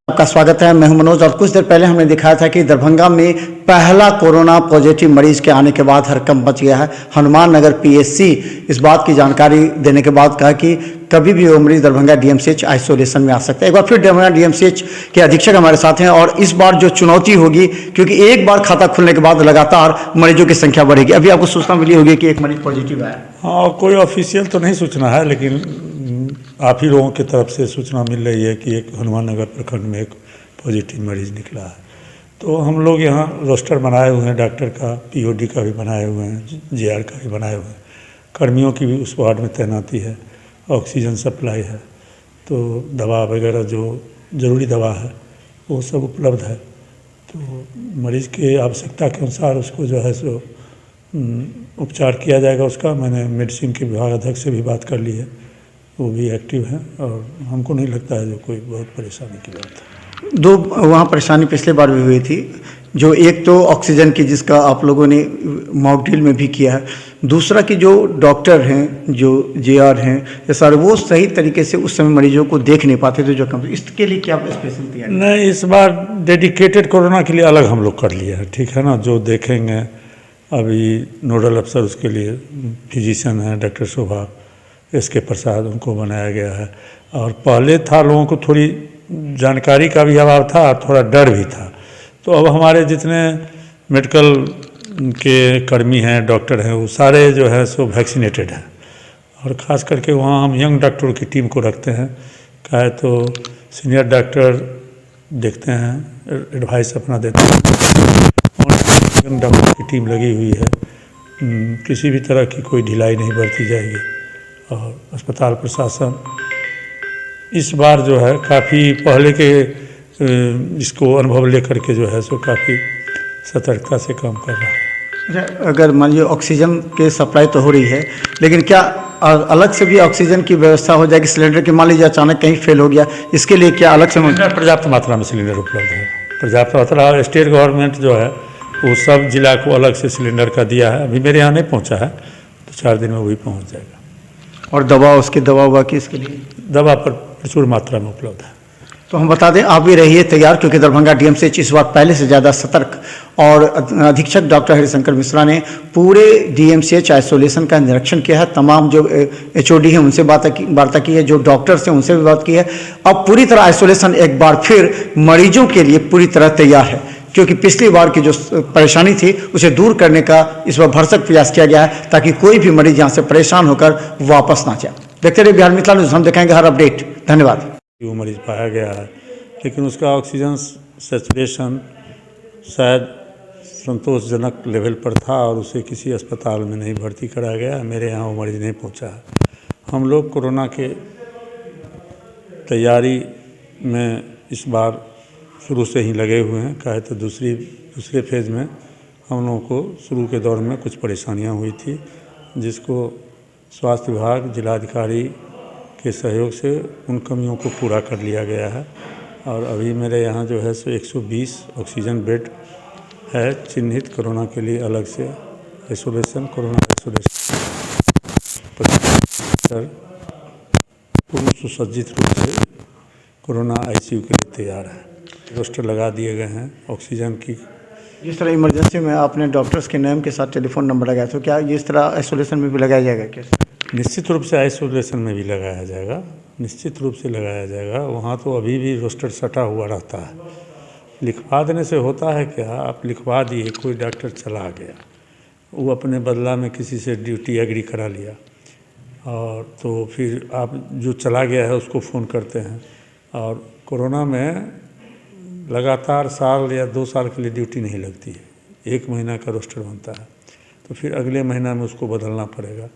आपका स्वागत है। मैं हूं मनोज और कुछ देर पहले हमने दिखाया था कि दरभंगा में पहला कोरोना पॉजिटिव मरीज के आने के बाद हड़कंप मच गया है। हनुमान नगर पीएचसी इस बात की जानकारी देने के बाद कहा कि कभी भी वो मरीज दरभंगा डीएमसीएच आइसोलेशन में आ सकता है। एक बार फिर दरभंगा डीएमसीएच के अधीक्षक हमारे साथ हैं और इस बार जो चुनौती होगी, क्योंकि एक बार खाता खुलने के बाद लगातार मरीजों की संख्या बढ़ेगी। अभी आपको सूचना मिली होगी कि एक मरीज पॉजिटिव आया। हाँ, कोई ऑफिशियल तो नहीं सूचना है, लेकिन आप ही लोगों की तरफ से सूचना मिल रही है कि एक हनुमान नगर प्रखंड में एक पॉजिटिव मरीज निकला है। तो हम लोग यहाँ रोस्टर बनाए हुए हैं, डॉक्टर का, पीओडी का भी बनाए हुए हैं, जेआर का भी बनाए हुए हैं, कर्मियों की भी उस वार्ड में तैनाती है, ऑक्सीजन सप्लाई है, तो दवा वगैरह जो ज़रूरी दवा है वो सब उपलब्ध है। तो मरीज़ की आवश्यकता के अनुसार उसको जो है सो उपचार किया जाएगा। उसका मैंने मेडिसिन के विभाग अध्यक्ष से भी बात कर ली है, वो भी एक्टिव हैं और हमको नहीं लगता है जो कोई बहुत परेशानी की बात है। दो वहाँ परेशानी पिछले बार भी हुई थी, जो एक तो ऑक्सीजन की जिसका आप लोगों ने मॉक ड्रिल में भी किया है, दूसरा कि जो डॉक्टर हैं, जो जेआर हैं, ये सारे वो सही तरीके से उस समय मरीजों को देख नहीं पाते थे। जो कम इसके लिए क्या स्पेशल तैयारी? नहीं, इस बार डेडिकेटेड कोरोना के लिए अलग हम लोग कर लिए हैं, ठीक है ना। जो देखेंगे अभी नोडल अफसर उसके लिए फिजिशियन हैं, डॉक्टर शोभा एसके प्रसाद, उनको बनाया गया है। और पहले था लोगों को थोड़ी जानकारी का भी अभाव था, थोड़ा डर भी था। तो अब हमारे जितने मेडिकल के कर्मी हैं, डॉक्टर हैं, वो सारे जो है सो वैक्सीनेटेड हैं। और ख़ास करके वहाँ हम यंग डॉक्टरों की टीम को रखते हैं। कहे तो सीनियर डॉक्टर देखते हैं, एडवाइस अपना देते हैं, और यंग डॉक्टर की टीम लगी हुई है। किसी भी तरह की कोई ढिलाई नहीं बरती जाएगी। और अस्पताल प्रशासन इस बार जो है काफ़ी पहले के इसको अनुभव लेकर के जो है सो काफ़ी सतर्कता से काम कर रहा है। अगर मान लीजिए ऑक्सीजन की सप्लाई तो हो रही है, लेकिन क्या अलग से भी ऑक्सीजन की व्यवस्था हो जाएगी सिलेंडर की? मान लीजिए अचानक कहीं फेल हो गया, इसके लिए क्या अलग से? पर्याप्त मात्रा में सिलेंडर उपलब्ध है, पर्याप्त मात्रा। स्टेट गवर्नमेंट जो है वो सब जिला को अलग से सिलेंडर का दिया है। अभी मेरे यहाँ नहीं पहुँचा है, तो 4 दिन में वही पहुँच जाएगा। और दवा, उसकी दवा हुआ कि इसके लिए दवा पर प्रचुर मात्रा में उपलब्ध है। तो हम बता दें, आप भी रहिए तैयार, क्योंकि दरभंगा डीएमसीएच इस बार पहले से ज़्यादा सतर्क। और अधीक्षक डॉक्टर हरिशंकर मिश्रा ने पूरे डीएमसीएच आइसोलेशन का निरीक्षण किया है। तमाम जो एचओडी हैं उनसे वार्ता की है, जो डॉक्टर्स हैं उनसे भी बात की है। अब पूरी तरह आइसोलेशन एक बार फिर मरीजों के लिए पूरी तरह तैयार है, क्योंकि पिछली बार की जो परेशानी थी उसे दूर करने का इस बार भरसक प्रयास किया गया है, ताकि कोई भी मरीज यहाँ से परेशान होकर वापस ना जाए। देखते रहिए बिहार मिथिला न्यूज़, हम दिखाएंगे हर अपडेट। धन्यवाद। वो मरीज पाया गया है, लेकिन उसका ऑक्सीजन सैचुरेशन शायद संतोषजनक लेवल पर था और उसे किसी अस्पताल में नहीं भर्ती कराया गया। मेरे यहाँ वो मरीज़ नहीं पहुँचा है। हम लोग कोरोना के तैयारी में इस बार शुरू से ही लगे हुए हैं। कहे तो दूसरे फेज़ में हम लोगों को शुरू के दौर में कुछ परेशानियां हुई थी, जिसको स्वास्थ्य विभाग, जिलाधिकारी के सहयोग से उन कमियों को पूरा कर लिया गया है। और अभी मेरे यहाँ जो है सो 120 ऑक्सीजन बेड है चिन्हित कोरोना के लिए, अलग से आइसोलेशन, कोरोना आइसोलेशन पूर्ण सुसज्जित रूप से कोरोना आईसीयू के लिए तैयार है। रोस्टर लगा दिए गए हैं ऑक्सीजन की। जिस तरह इमरजेंसी में आपने डॉक्टर्स के नाम के साथ टेलीफोन नंबर लगाया, तो क्या इस तरह आइसोलेशन में भी लगाया जाएगा क्या? निश्चित रूप से आइसोलेशन में भी लगाया जाएगा, निश्चित रूप से लगाया जाएगा। वहाँ तो अभी भी रोस्टर सटा हुआ रहता है। लिखवा देने से होता है क्या, आप लिखवा दिए, कोई डॉक्टर चला गया, वो अपने बदला में किसी से ड्यूटी एग्री करा लिया, और तो फिर आप जो चला गया है उसको फ़ोन करते हैं। और कोरोना में लगातार साल या 2 साल के लिए ड्यूटी नहीं लगती है, 1 महीना का रोस्टर बनता है, तो फिर अगले महीना में उसको बदलना पड़ेगा।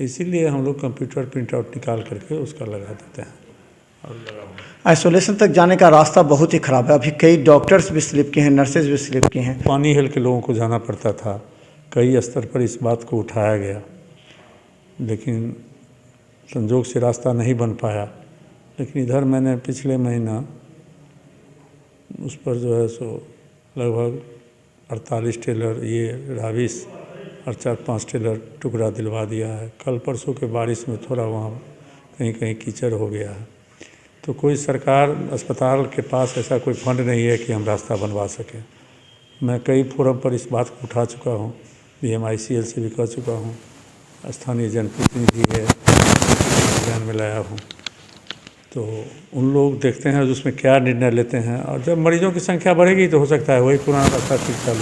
इसीलिए हम लोग कंप्यूटर प्रिंट आउट निकाल करके उसका लगा देते हैं। और आइसोलेशन तक जाने का रास्ता बहुत ही ख़राब है। अभी कई डॉक्टर्स भी स्लिप किए हैं, नर्सेज भी स्लिप किए हैं। पानी हेल के लोगों को जाना पड़ता था, कई स्तर पर इस बात को उठाया गया, लेकिन संजोग से रास्ता नहीं बन पाया। लेकिन इधर मैंने पिछले महीना उस पर जो है सो लगभग 48 टेलर ये राविस और 4-5 टेलर टुकड़ा दिलवा दिया है। कल परसों के बारिश में थोड़ा वहाँ कहीं कहीं कीचड़ हो गया है, तो कोई सरकार अस्पताल के पास ऐसा कोई फंड नहीं है कि हम रास्ता बनवा सकें। मैं कई फोरम पर इस बात को उठा चुका हूँ, BMICL से भी कह चुका हूँ, स्थानीय जनप्रतिनिधि है ध्यान में लाया हूँ। तो उन लोग देखते हैं उसमें क्या निर्णय लेते हैं, और जब मरीजों की संख्या बढ़ेगी तो हो सकता है वही पुराना रास्ता फिर चालू